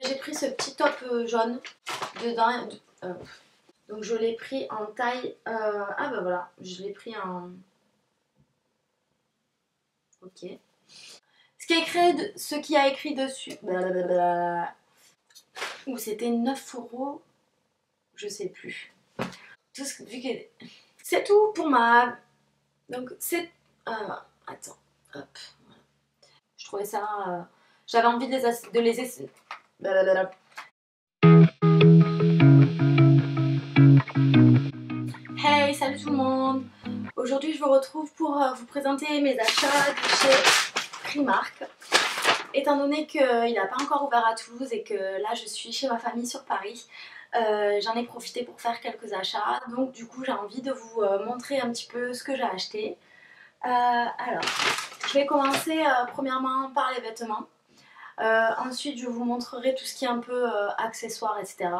J'ai pris ce petit top jaune dedans. Donc je l'ai pris en taille. Ah bah voilà, je l'ai pris en. Ok. Ce qui a écrit dessus. Ou c'était 9 euros. Je sais plus. C'est tout pour ma. Donc c'est. Attends. Hop. Je trouvais ça. J'avais envie de les essayer. Hey, salut tout le monde. Aujourd'hui, je vous retrouve pour vous présenter mes achats de chez Primark. Étant donné qu'il n'a pas encore ouvert à Toulouse et que là, je suis chez ma famille sur Paris, j'en ai profité pour faire quelques achats. Donc, du coup, j'ai envie de vous montrer un petit peu ce que j'ai acheté. Alors, je vais commencer premièrement par les vêtements. Ensuite, je vous montrerai tout ce qui est un peu accessoires, etc.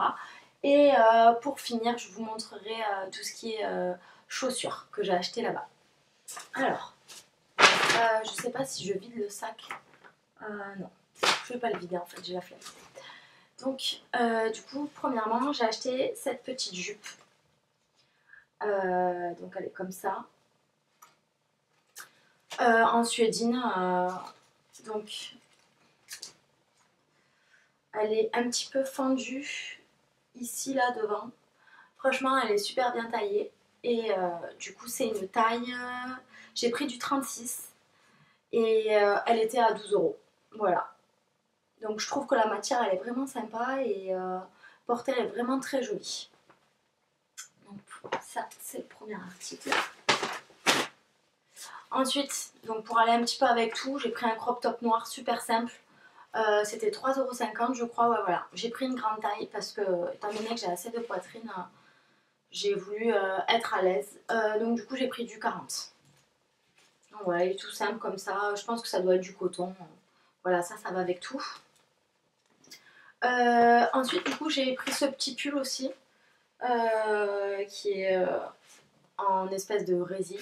Et pour finir, je vous montrerai tout ce qui est chaussures que j'ai acheté là-bas. Alors, je sais pas si je vide le sac. Non, je vais pas le vider en fait, j'ai la flemme. Donc, du coup, premièrement, j'ai acheté cette petite jupe. Donc, elle est comme ça. En suédine. Donc, elle est un petit peu fendue ici, là, devant. Franchement, elle est super bien taillée. Et du coup, c'est une taille. J'ai pris du 36 et elle était à 12 euros. Voilà. Donc, je trouve que la matière, elle est vraiment sympa et portée, elle est vraiment très jolie. Donc, ça, c'est le premier article. Ensuite, donc pour aller un petit peu avec tout, j'ai pris un crop top noir super simple. C'était 3,50 € je crois. Ouais, voilà. J'ai pris une grande taille parce que, étant donné que j'ai assez de poitrine, j'ai voulu être à l'aise. Donc du coup j'ai pris du 40. Donc voilà, il est tout simple comme ça. Je pense que ça doit être du coton. Voilà, ça va avec tout. Ensuite du coup j'ai pris ce petit pull aussi. Qui est en espèce de résine.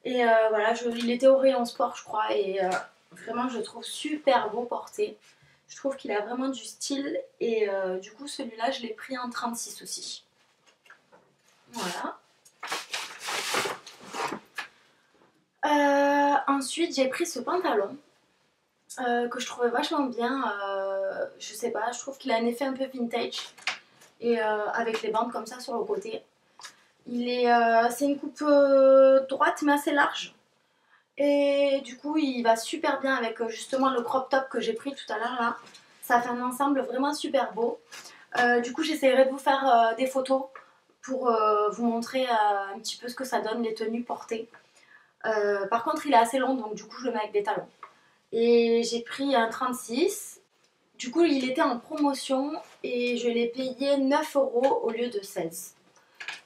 Et voilà, il était au rayon sport je crois. Et vraiment je le trouve super beau porté. Je trouve qu'il a vraiment du style. Et du coup celui-là je l'ai pris en 36 aussi. Voilà. Ensuite, j'ai pris ce pantalon que je trouvais vachement bien. Je sais pas, je trouve qu'il a un effet un peu vintage et avec les bandes comme ça sur le côté. C'est une coupe droite mais assez large. Et du coup, il va super bien avec justement le crop top que j'ai pris tout à l'heure là. Ça fait un ensemble vraiment super beau. Du coup, j'essaierai de vous faire des photos pour vous montrer un petit peu ce que ça donne, les tenues portées. Par contre, il est assez long, donc du coup, je le mets avec des talons. Et j'ai pris un 36. Du coup, il était en promotion et je l'ai payé 9 € au lieu de 16.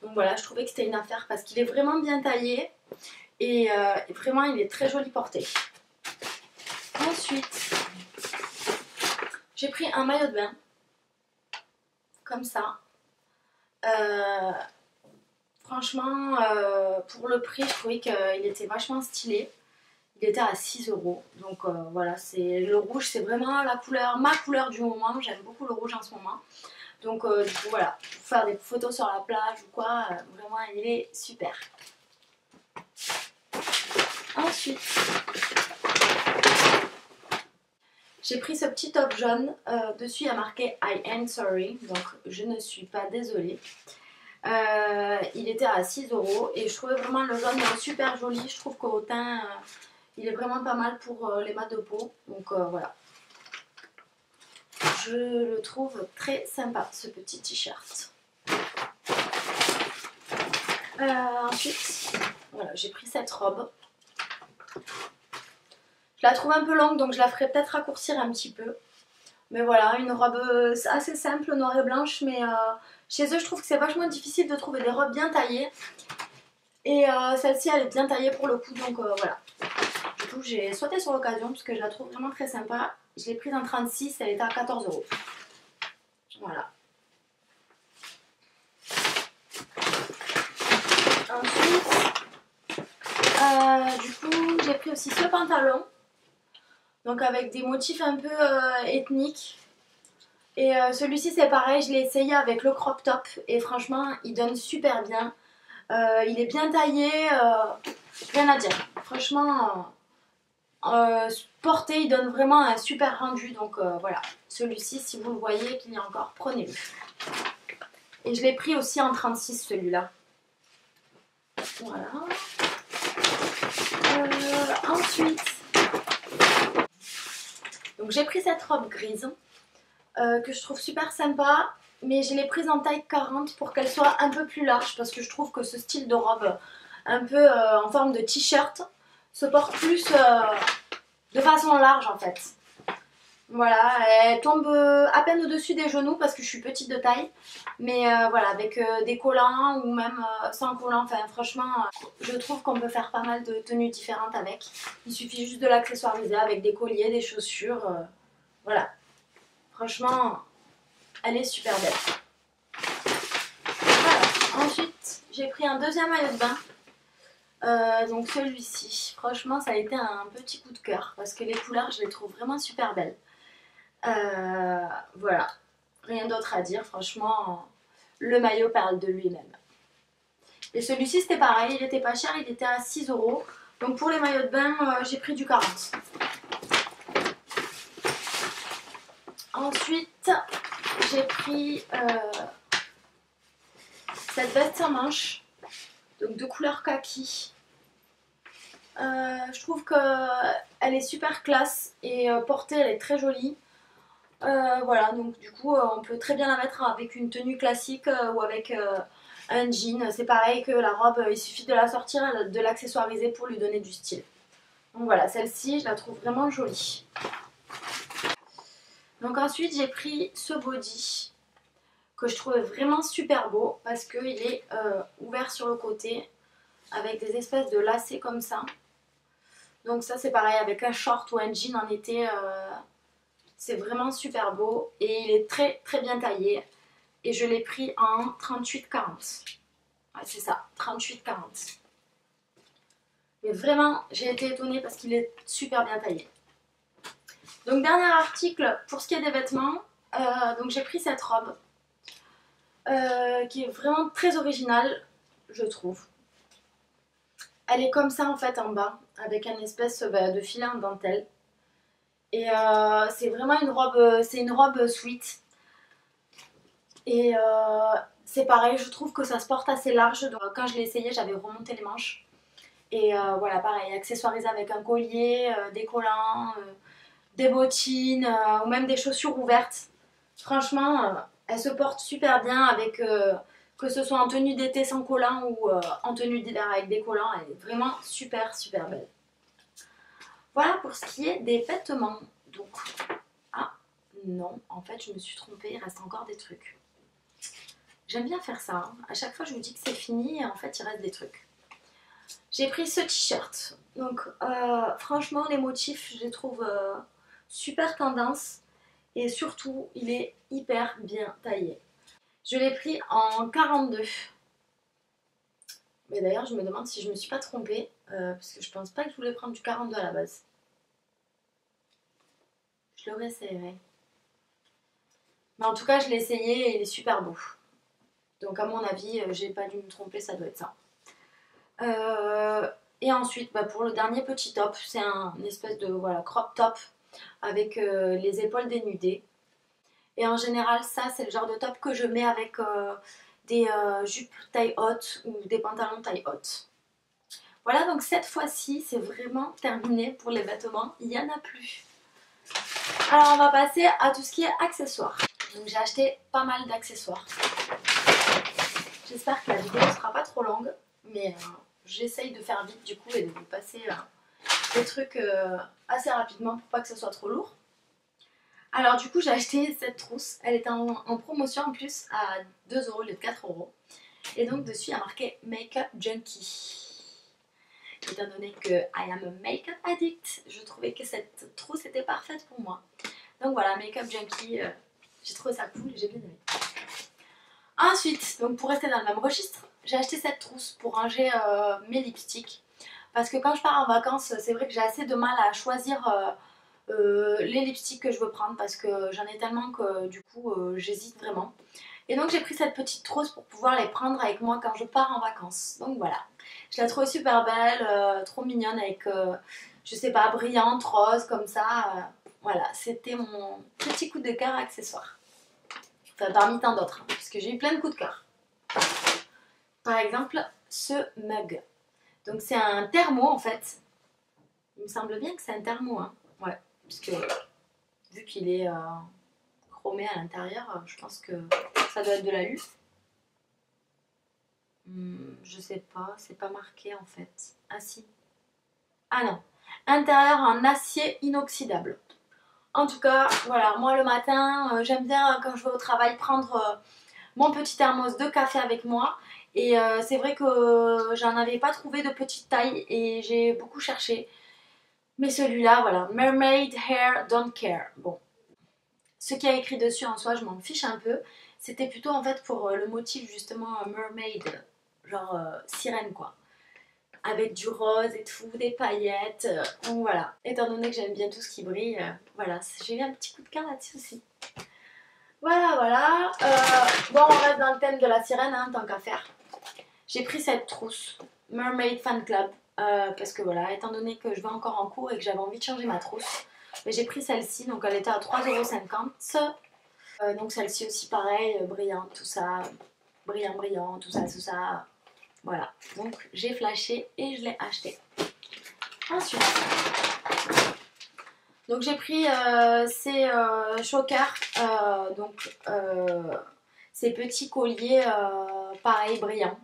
Donc voilà, je trouvais que c'était une affaire parce qu'il est vraiment bien taillé et vraiment, il est très joli porté. Ensuite, j'ai pris un maillot de bain, comme ça. Franchement, pour le prix, je trouvais qu'il était vachement stylé. Il était à 6 €. Donc voilà, le rouge, c'est vraiment ma couleur du moment. J'aime beaucoup le rouge en ce moment. Donc du coup voilà, pour faire des photos sur la plage ou quoi, vraiment il est super. Ensuite, j'ai pris ce petit top jaune. Dessus il y a marqué I am sorry, donc je ne suis pas désolée. Il était à 6 € et je trouvais vraiment le jaune super joli. Je trouve qu'au teint, il est vraiment pas mal pour les mat de peau. Donc voilà. Je le trouve très sympa ce petit t-shirt. Ensuite, voilà, j'ai pris cette robe. Je la trouve un peu longue donc je la ferai peut-être raccourcir un petit peu. Mais voilà, une robe assez simple, noire et blanche. Mais chez eux, je trouve que c'est vachement difficile de trouver des robes bien taillées. Et celle-ci, elle est bien taillée pour le coup. Donc voilà. Du coup, j'ai sauté sur l'occasion parce que je la trouve vraiment très sympa. Je l'ai prise en 36, elle était à 14 €. Voilà. Ensuite, du coup, j'ai pris aussi ce pantalon. Donc avec des motifs un peu ethniques. Et celui-ci c'est pareil, je l'ai essayé avec le crop top et franchement il donne super bien. Il est bien taillé, rien à dire. Franchement, porté il donne vraiment un super rendu. Donc voilà, celui-ci si vous le voyez qu'il y a encore, prenez-le. Et je l'ai pris aussi en 36 celui-là. Voilà. Ensuite, donc j'ai pris cette robe grise que je trouve super sympa, mais je l'ai prise en taille 40 pour qu'elle soit un peu plus large parce que je trouve que ce style de robe un peu en forme de t-shirt se porte plus de façon large en fait. Voilà, elle tombe à peine au-dessus des genoux parce que je suis petite de taille. Mais voilà, avec des collants ou même sans collants, enfin franchement, je trouve qu'on peut faire pas mal de tenues différentes avec. Il suffit juste de l'accessoiriser avec des colliers, des chaussures. Voilà, franchement, elle est super belle. Voilà, ensuite, j'ai pris un deuxième maillot de bain. Donc celui-ci, franchement, ça a été un petit coup de cœur parce que les couleurs, je les trouve vraiment super belles. Voilà, rien d'autre à dire, franchement, le maillot parle de lui-même. Et celui-ci c'était pareil, il était pas cher, il était à 6 €. Donc pour les maillots de bain, j'ai pris du 40. Ensuite, j'ai pris cette veste sans manches, donc de couleur kaki. Je trouve qu'elle est super classe et portée, elle est très jolie. Voilà, donc du coup, on peut très bien la mettre avec une tenue classique ou avec un jean. C'est pareil que la robe, il suffit de la sortir, de l'accessoiriser pour lui donner du style. Donc voilà, celle-ci, je la trouve vraiment jolie. Donc ensuite, j'ai pris ce body que je trouvais vraiment super beau parce qu'il est ouvert sur le côté avec des espèces de lacets comme ça. Donc ça, c'est pareil avec un short ou un jean en été. C'est vraiment super beau et il est très très bien taillé. Et je l'ai pris en 38-40. Ouais, c'est ça, 38-40. Mais vraiment, j'ai été étonnée parce qu'il est super bien taillé. Donc, dernier article pour ce qui est des vêtements. Donc, j'ai pris cette robe qui est vraiment très originale, je trouve. Elle est comme ça en fait en bas, avec un espèce de filet en dentelle. Et c'est vraiment une robe sweat. Et c'est pareil, je trouve que ça se porte assez large. Donc, quand je l'ai essayé, j'avais remonté les manches. Et voilà, pareil, accessoirisé avec un collier, des collants, des bottines ou même des chaussures ouvertes. Franchement, elle se porte super bien avec que ce soit en tenue d'été sans collants ou en tenue d'hiver avec des collants. Elle est vraiment super super belle. Voilà pour ce qui est des vêtements. Donc, ah non, en fait, je me suis trompée, il reste encore des trucs. J'aime bien faire ça, hein. À chaque fois, je vous dis que c'est fini et en fait, il reste des trucs. J'ai pris ce t-shirt. Donc, franchement, les motifs, je les trouve super tendance. Et surtout, il est hyper bien taillé. Je l'ai pris en 42. Mais d'ailleurs, je me demande si je me suis pas trompée. Parce que je pense pas que je voulais prendre du 42 à la base. Je le réessayerai. Mais en tout cas, je l'ai essayé et il est super beau. Donc, à mon avis, j'ai pas dû me tromper, ça doit être ça. Et ensuite, pour le dernier petit top, c'est un espèce de voilà, crop top avec les épaules dénudées. Et en général, ça, c'est le genre de top que je mets avec des jupes taille haute ou des pantalons taille haute. Voilà, donc cette fois-ci, c'est vraiment terminé pour les vêtements. Il n'y en a plus. Alors, on va passer à tout ce qui est accessoires. Donc, j'ai acheté pas mal d'accessoires. J'espère que la vidéo ne sera pas trop longue, mais j'essaye de faire vite du coup et de vous passer des trucs assez rapidement pour pas que ce soit trop lourd. Alors du coup j'ai acheté cette trousse, elle était en promotion en plus à 2 € au lieu de 4 €. Et donc dessus il y a marqué Makeup Junkie. Étant donné que I am a makeup addict, je trouvais que cette trousse était parfaite pour moi. Donc voilà, Makeup Junkie, j'ai trouvé ça cool et j'ai bien aimé. Ensuite, donc pour rester dans le même registre, j'ai acheté cette trousse pour ranger mes lipsticks. Parce que quand je pars en vacances, c'est vrai que j'ai assez de mal à choisir les lipsticks que je veux prendre parce que j'en ai tellement que du coup j'hésite vraiment. Et donc j'ai pris cette petite trousse pour pouvoir les prendre avec moi quand je pars en vacances. Donc voilà, je la trouve super belle, trop mignonne avec, je sais pas, brillante, rose comme ça. Voilà, c'était mon petit coup de cœur accessoire. Enfin parmi tant d'autres, hein, parce que j'ai eu plein de coups de cœur. Par exemple, ce mug. Donc c'est un thermo en fait. Il me semble bien que c'est un thermo, hein. Ouais, puisque vu qu'il est chromé à l'intérieur, je pense que ça doit être de l'alu. Je sais pas, c'est pas marqué en fait. Ah si. Ah non. Intérieur en acier inoxydable. En tout cas, voilà, moi le matin, j'aime bien quand je vais au travail prendre mon petit thermos de café avec moi. Et c'est vrai que j'en avais pas trouvé de petite taille et j'ai beaucoup cherché. Mais celui-là, voilà, Mermaid Hair Don't Care. Bon, ce qu'il y a écrit dessus en soi, je m'en fiche un peu. C'était plutôt en fait pour le motif justement mermaid, genre sirène quoi. Avec du rose et tout, des paillettes. Donc voilà, étant donné que j'aime bien tout ce qui brille, voilà, j'ai eu un petit coup de cœur là-dessus aussi. Voilà, voilà. Bon, on reste dans le thème de la sirène, hein, tant qu'à faire. J'ai pris cette trousse, Mermaid Fan Club, parce que voilà, étant donné que je vais encore en cours et que j'avais envie de changer ma trousse, mais j'ai pris celle-ci, donc elle était à 3,50 €. Donc celle-ci aussi pareil, brillante, tout ça, brillant, brillant, tout ça, tout ça. Voilà, donc j'ai flashé et je l'ai acheté. Ensuite, donc j'ai pris ces chokers, donc ces petits colliers pareil, brillants.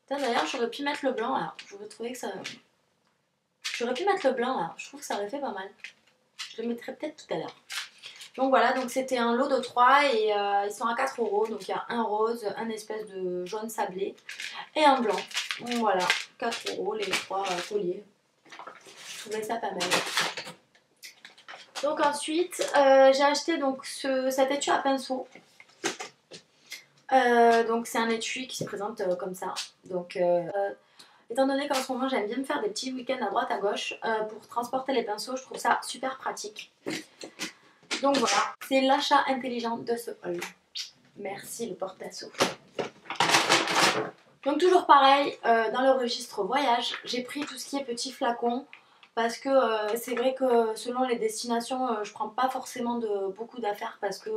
D'ailleurs, j'aurais pu mettre le blanc là, j'aurais trouvé que ça... J'aurais pu mettre le blanc là, je trouve que ça aurait fait pas mal. Je le mettrai peut-être tout à l'heure. Donc voilà, donc c'était un lot de 3 et ils sont à 4 €. Donc il y a un rose, un espèce de jaune sablé et un blanc. Donc voilà, 4 € les 3 colliers. Je trouvais ça pas mal. Donc ensuite, j'ai acheté donc cet étui à pinceau. Donc c'est un étui qui se présente comme ça. Donc étant donné qu'en ce moment j'aime bien me faire des petits week-ends à droite à gauche pour transporter les pinceaux, je trouve ça super pratique. Donc voilà, c'est l'achat intelligent de ce haul. Merci le porte-pinceau. Donc toujours pareil, dans le registre voyage, j'ai pris tout ce qui est petits flacons parce que c'est vrai que selon les destinations, je prends pas forcément beaucoup d'affaires parce que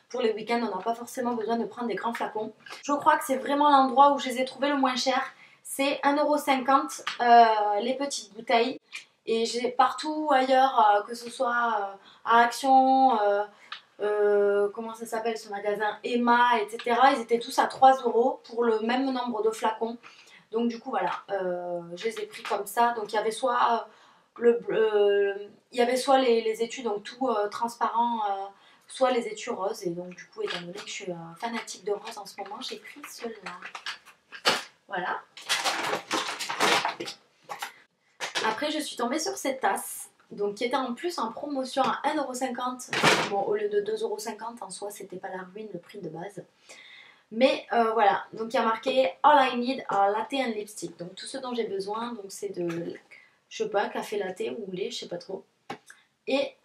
pour les week-ends, on n'a pas forcément besoin de prendre des grands flacons. Je crois que c'est vraiment l'endroit où je les ai trouvés le moins cher. C'est 1,50 € les petites bouteilles. Et j'ai partout ailleurs, que ce soit à Action, comment ça s'appelle ce magasin, Emma, etc. Ils étaient tous à 3 € pour le même nombre de flacons. Donc du coup voilà, je les ai pris comme ça. Donc il y avait soit les étuis donc tout transparent, soit les étuis roses. Et donc du coup étant donné que je suis fanatique de rose en ce moment, j'ai pris ceux-là. Voilà. Après je suis tombée sur cette tasse, donc qui était en plus en promotion à 1,50 €. Bon, au lieu de 2,50 € en soi, c'était pas la ruine le prix de base. Mais voilà, donc il y a marqué All I need are latte and lipstick. Donc tout ce dont j'ai besoin, donc c'est de, je sais pas, café latte ou lait, je sais pas trop. Et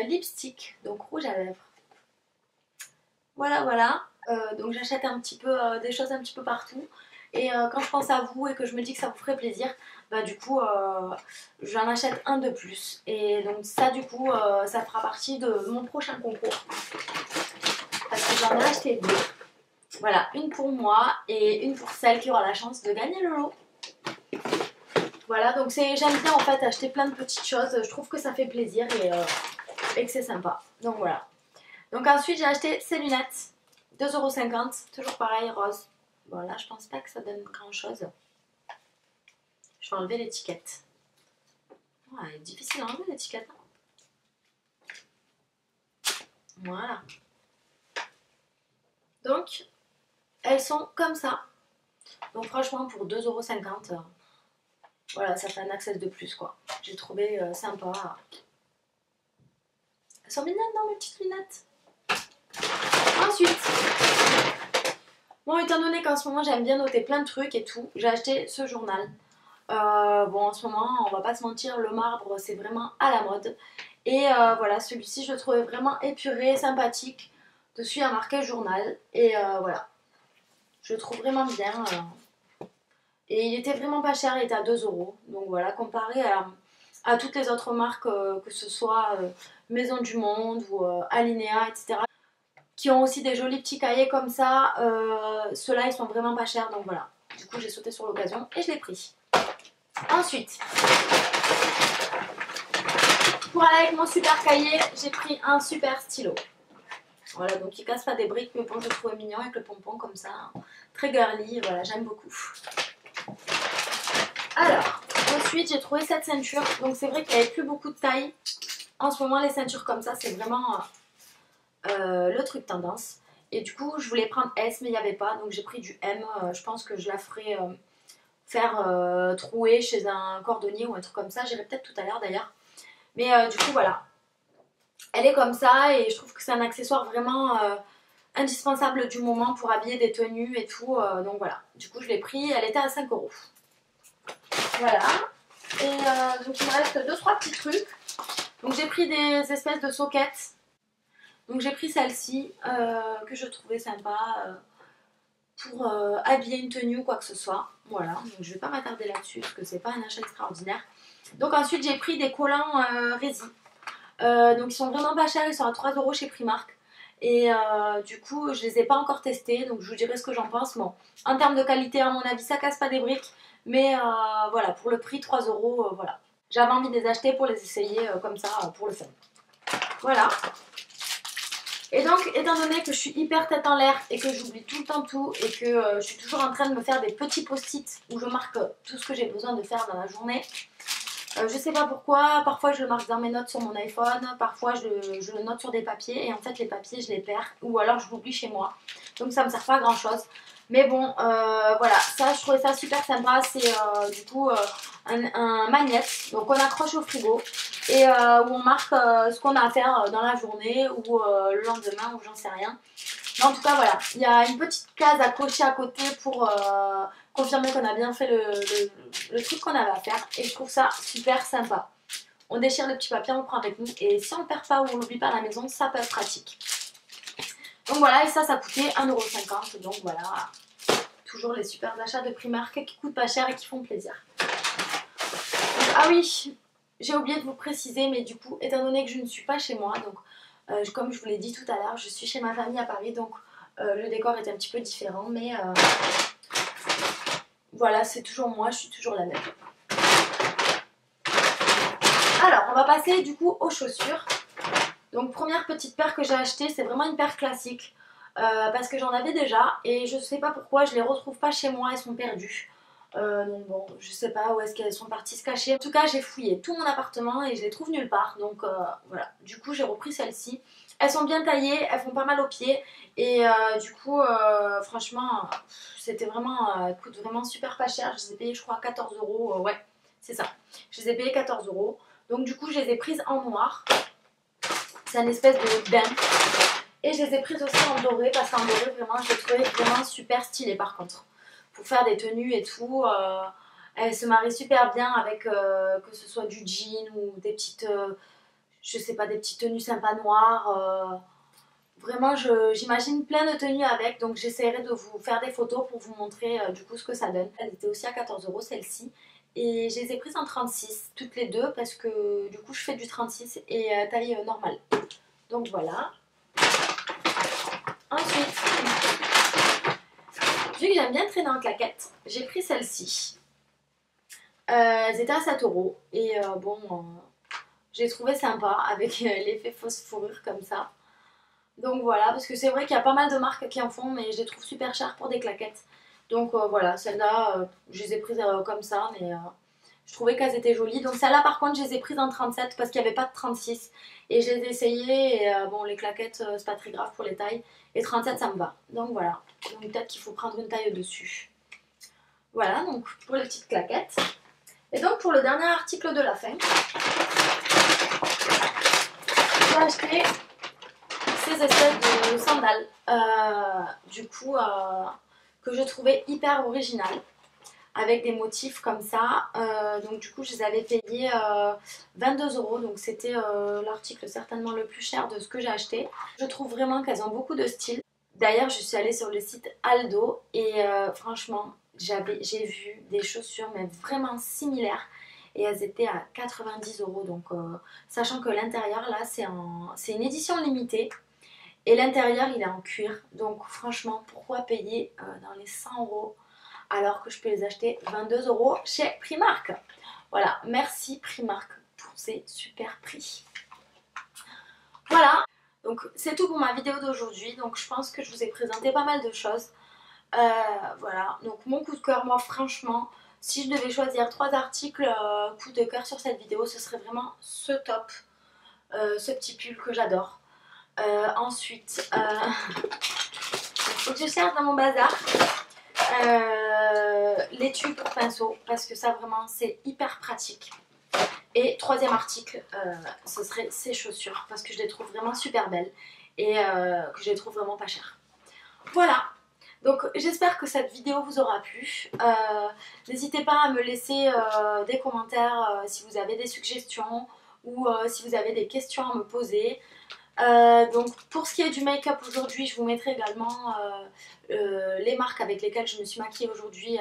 lipstick, donc rouge à lèvres. Voilà, voilà. Donc j'achète un petit peu des choses un petit peu partout. Et quand je pense à vous et que je me dis que ça vous ferait plaisir, bah du coup j'en achète un de plus. Et donc ça du coup ça fera partie de mon prochain concours. Parce que j'en ai acheté deux. Voilà, une pour moi et une pour celle qui aura la chance de gagner le lot. Voilà, donc j'aime bien en fait acheter plein de petites choses. Je trouve que ça fait plaisir et que c'est sympa. Donc voilà. Donc ensuite j'ai acheté ces lunettes. 2,50 €, toujours pareil, rose. Bon là je pense pas que ça donne grand chose. Je vais enlever l'étiquette. Oh, elle est difficile à enlever l'étiquette. Voilà. Donc elles sont comme ça. Donc franchement pour 2,50 €, voilà, ça fait un access de plus quoi. J'ai trouvé sympa. Elles sont mignonnes dans mes petites lunettes. Ensuite, bon, étant donné qu'en ce moment j'aime bien noter plein de trucs et tout, j'ai acheté ce journal. Bon, en ce moment, on va pas se mentir, le marbre c'est vraiment à la mode. Et voilà, celui-ci je le trouvais vraiment épuré, sympathique. Dessus il y a marqué journal. Et voilà, je le trouve vraiment bien. Et il était vraiment pas cher, il était à 2 euros. Donc voilà, comparé à toutes les autres marques, que ce soit Maison du Monde ou Alinea, etc. Qui ont aussi des jolis petits cahiers comme ça. Ceux-là ils sont vraiment pas chers, donc voilà. Du coup j'ai sauté sur l'occasion et je l'ai pris. Ensuite, pour aller avec mon super cahier, j'ai pris un super stylo. Voilà, donc il casse pas des briques, mais bon, je le trouvais mignon avec le pompon comme ça. Très girly, voilà, j'aime beaucoup. Alors, ensuite j'ai trouvé cette ceinture. Donc c'est vrai qu'il n'y avait plus beaucoup de taille. En ce moment, les ceintures comme ça, c'est vraiment le truc tendance. Et du coup, je voulais prendre S, mais il n'y avait pas. Donc j'ai pris du M. Je pense que je la ferai faire trouer chez un cordonnier ou un truc comme ça. J'irai peut-être tout à l'heure d'ailleurs. Mais du coup, voilà. Elle est comme ça et je trouve que c'est un accessoire vraiment indispensable du moment pour habiller des tenues et tout. Donc voilà. Du coup, je l'ai pris. Elle était à 5 euros. Voilà. Et donc, il me reste 2-3 petits trucs. Donc, j'ai pris des espèces de sockets. Donc, j'ai pris celle-ci que je trouvais sympa pour habiller une tenue ou quoi que ce soit. Voilà. Donc, je vais pas m'attarder là-dessus parce que c'est pas un achat extraordinaire. Donc, ensuite, j'ai pris des collants résine. Donc, ils sont vraiment pas chers. Ils sont à 3 euros chez Primark. Et du coup, je les ai pas encore testés. Donc, je vous dirai ce que j'en pense. Bon, en termes de qualité, à mon avis, ça casse pas des briques. Mais voilà, pour le prix, 3 euros, voilà. J'avais envie de les acheter pour les essayer comme ça, pour le fun. Voilà. Et donc, étant donné que je suis hyper tête en l'air et que j'oublie tout le temps tout et que je suis toujours en train de me faire des petits post-it où je marque tout ce que j'ai besoin de faire dans la journée, je sais pas pourquoi, parfois je le marque dans mes notes sur mon iPhone, parfois je le note sur des papiers et en fait les papiers je les perds ou alors je l'oublie chez moi. Donc ça me sert pas à grand chose. Mais bon, voilà, ça je trouvais ça super sympa. C'est du coup un magnet, donc on accroche au frigo et où on marque ce qu'on a à faire dans la journée ou le lendemain ou j'en sais rien. Mais en tout cas voilà, il y a une petite case à cocher à côté pour confirmer qu'on a bien fait le truc qu'on avait à faire et je trouve ça super sympa. On déchire le petit papier, on le prend avec nous et si on ne le perd pas ou on l'oublie pas à la maison, ça peut être pratique. Donc voilà, et ça coûtait 1,50 €. Donc voilà, toujours les super achats de Primark qui coûtent pas cher et qui font plaisir. Donc, ah oui, j'ai oublié de vous préciser, mais du coup, étant donné que je ne suis pas chez moi, donc comme je vous l'ai dit tout à l'heure, je suis chez ma famille à Paris, donc le décor est un petit peu différent, mais voilà, c'est toujours moi, je suis toujours la même. Alors, on va passer du coup aux chaussures. Donc première petite paire que j'ai achetée, c'est vraiment une paire classique parce que j'en avais déjà et je sais pas pourquoi je les retrouve pas chez moi, elles sont perdues. Donc bon, je sais pas où est-ce qu'elles sont parties se cacher. En tout cas, j'ai fouillé tout mon appartement et je les trouve nulle part. Donc voilà, du coup j'ai repris celles-ci. Elles sont bien taillées, elles font pas mal aux pieds et du coup franchement c'était vraiment, elles coûtent vraiment super pas cher. Je les ai payées je crois 14 €, ouais c'est ça. Je les ai payées 14 €. Donc du coup je les ai prises en noir. C'est une espèce de dent. Et je les ai prises aussi en doré parce qu'en doré, vraiment, je les trouvais vraiment super stylées par contre. Pour faire des tenues et tout, elles se marient super bien avec que ce soit du jean ou des petites, je sais pas, des petites tenues sympas noires. Vraiment, j'imagine plein de tenues avec, donc j'essaierai de vous faire des photos pour vous montrer du coup ce que ça donne. Elles étaient aussi à 14 € celle-ci. Et je les ai prises en 36, toutes les deux, parce que du coup je fais du 36 et taille normale. Donc voilà. Ensuite, vu que j'aime bien traîner en claquette, j'ai pris celle-ci. Elles étaient à 7 € et bon, j'ai trouvé sympa avec l'effet fausse fourrure comme ça. Donc voilà, parce que c'est vrai qu'il y a pas mal de marques qui en font, mais je les trouve super chères pour des claquettes. Donc voilà, celles-là, je les ai prises comme ça, mais je trouvais qu'elles étaient jolies. Donc celles-là, par contre, je les ai prises en 37 parce qu'il n'y avait pas de 36. Et je les ai essayées, et bon, les claquettes, c'est pas très grave pour les tailles. Et 37, ça me va. Donc voilà, donc peut-être qu'il faut prendre une taille au-dessus. Voilà, donc pour les petites claquettes. Et donc pour le dernier article de la fin, j'ai acheté ces espèces de sandales, du coup, que je trouvais hyper originales. avec des motifs comme ça. Donc du coup je les avais payés 22 euros, donc c'était l'article certainement le plus cher de ce que j'ai acheté. Je trouve vraiment qu'elles ont beaucoup de style. D'ailleurs je suis allée sur le site Aldo et franchement j'ai vu des chaussures mais vraiment similaires et elles étaient à 90 euros. Donc sachant que l'intérieur là c'est une édition limitée. Et l'intérieur, il est en cuir. Donc franchement, pourquoi payer dans les 100 euros alors que je peux les acheter 22 euros chez Primark? Voilà, merci Primark pour ces super prix. Voilà, donc c'est tout pour ma vidéo d'aujourd'hui. Donc je pense que je vous ai présenté pas mal de choses. Voilà, donc mon coup de cœur, moi franchement, si je devais choisir 3 articles coup de cœur sur cette vidéo, ce serait vraiment ce top, ce petit pull que j'adore. Ensuite, il faut que je cherche dans mon bazar l'étui pour pinceau parce que ça vraiment c'est hyper pratique. Et troisième article, ce serait ces chaussures parce que je les trouve vraiment super belles et que je les trouve vraiment pas chères. Voilà, donc j'espère que cette vidéo vous aura plu. N'hésitez pas à me laisser des commentaires si vous avez des suggestions ou si vous avez des questions à me poser. Donc pour ce qui est du make-up aujourd'hui, je vous mettrai également les marques avec lesquelles je me suis maquillée aujourd'hui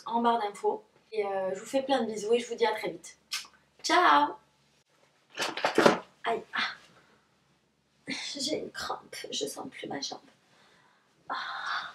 en barre d'infos. Et je vous fais plein de bisous et je vous dis à très vite. Ciao! Aïe, j'ai une crampe, je sens plus ma jambe. Ah.